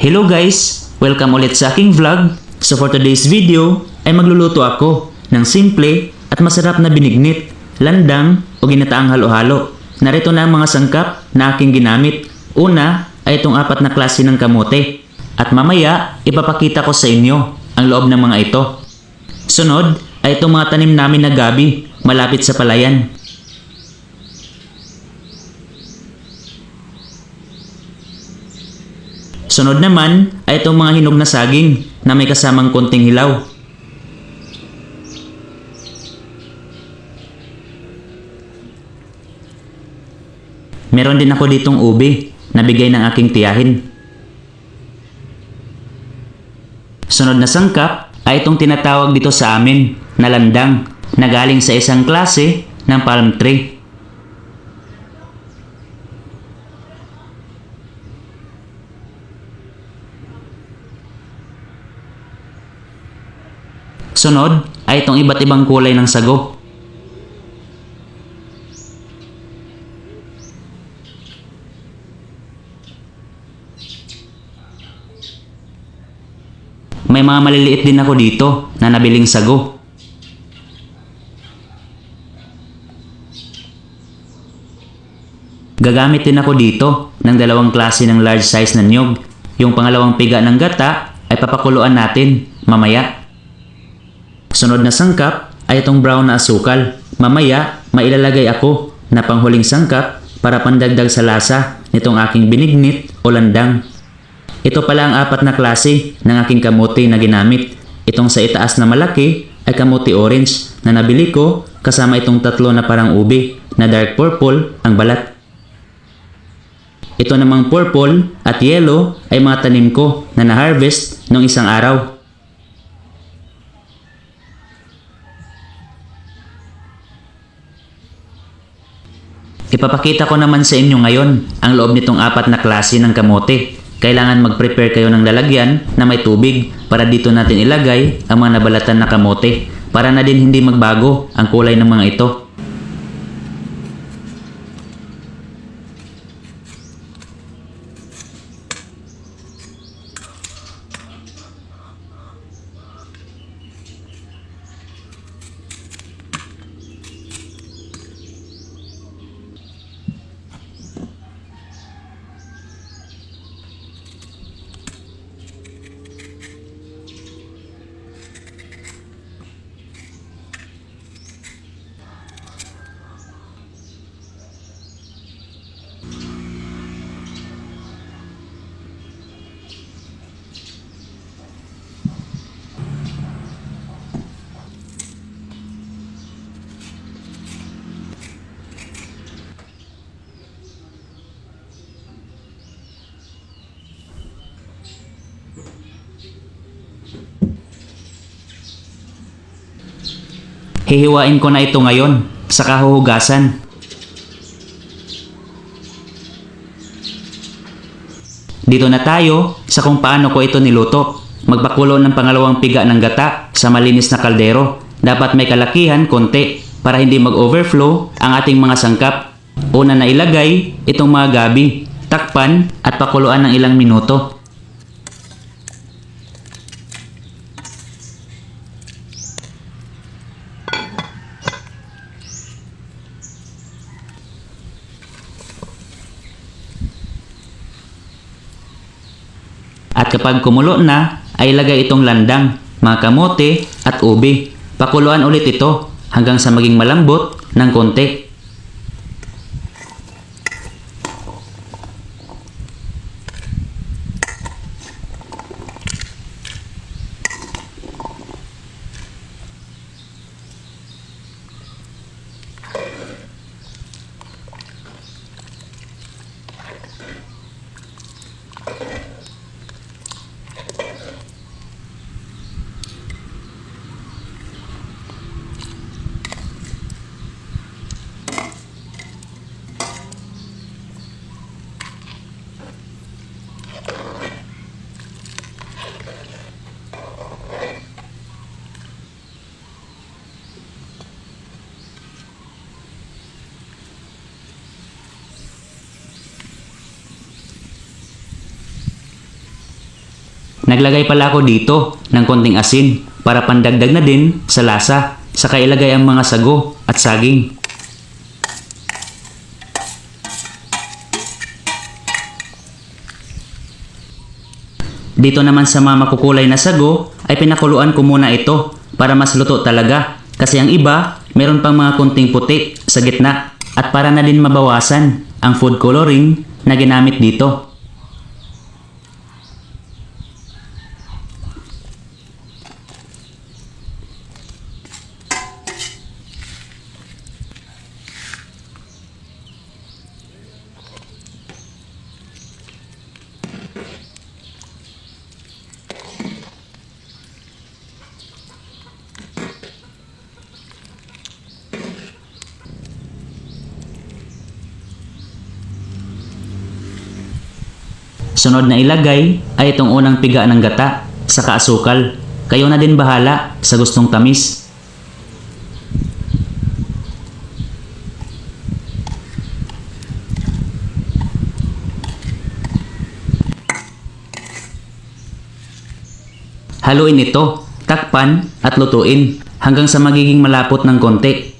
Hello guys! Welcome ulit sa aking vlog. So for today's video ay magluluto ako ng simple at masarap na binignit, landang o ginataang halo-halo. Narito na ang mga sangkap na aking ginamit. Una ay itong 4 na klase ng kamote. At mamaya ipapakita ko sa inyo ang loob ng mga ito. Sunod ay itong mga tanim namin na gabi malapit sa palayan. Sunod naman ay itong mga hinog na saging na may kasamang konting hilaw. Meron din ako ditong ube na bigay ng aking tiyahin. Sunod na sangkap ay itong tinatawag dito sa amin na landang na galing sa isang klase ng palm tree. Sunod ay itong iba't ibang kulay ng sago. May mga maliliit din ako dito na nabiling sago. Gagamit din ako dito ng 2 klase ng large size na niyog. Yung pangalawang piga ng gata ay papakuluan natin mamaya. Sunod na sangkap ay itong brown na asukal. Mamaya, mailalagay ako na panghuling sangkap para pandagdag sa lasa nitong aking binignit o landang. Ito pala ang 4 na klase ng aking kamote na ginamit. Itong sa itaas na malaki ay kamote orange na nabili ko kasama itong 3 na parang ube na dark purple ang balat. Ito namang purple at yellow ay mga tanim ko na na-harvest noong isang araw. Ipapakita ko naman sa inyo ngayon ang loob nitong 4 na klase ng kamote. Kailangan mag-prepare kayo ng lalagyan na may tubig para dito natin ilagay ang mga nabalatan na kamote para na din hindi magbago ang kulay ng mga ito. Hihiwain ko na ito ngayon sa kahuhugasan. Dito na tayo sa kung paano ko ito niluto. Magpakulo ng pangalawang piga ng gata sa malinis na kaldero. Dapat may kalakihan konti para hindi mag-overflow ang ating mga sangkap. Una na ilagay itong mga gabi, takpan at pakuluan ng ilang minuto. At kapag kumulo na, ay ilagay itong landang, mga kamote at ube. Pakuluan ulit ito hanggang sa maging malambot ng konti. Naglagay pala ako dito ng konting asin para pandagdag na din sa lasa. Saka ilagay ang mga sago at saging. Dito naman sa mga makukulay na sago ay pinakuluan ko muna ito para mas luto talaga. Kasi ang iba, meron pang mga konting puti sa gitna. At para na din mabawasan ang food coloring na ginamit dito. Sunod na ilagay ay itong unang piga ng gata sa kaasukal. Kayo na din bahala sa gustong tamis. Haluin ito, takpan at lutuin hanggang sa magiging malapot ng konti.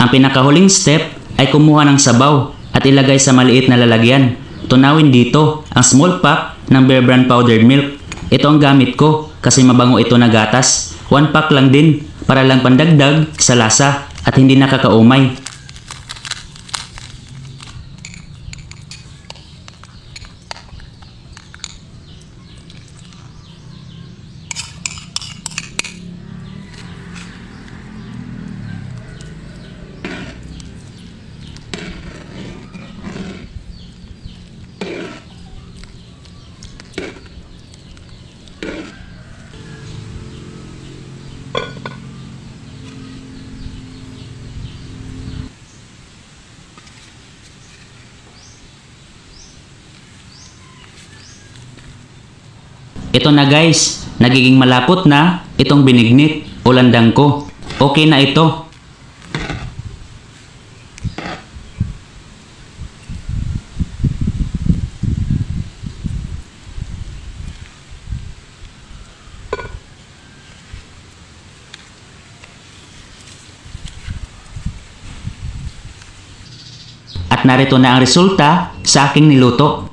Ang pinakahuling step ay kumuha ng sabaw at ilagay sa maliit na lalagyan. Tunawin dito ang small pack ng Bear Brand powdered milk. Ito ang gamit ko kasi mabango ito na gatas. 1 pack lang din para lang pandagdag sa lasa at hindi nakakaumay. Ito na guys, nagiging malapot na itong binignit o landang ko. Okay na ito. At narito na ang resulta sa aking niluto.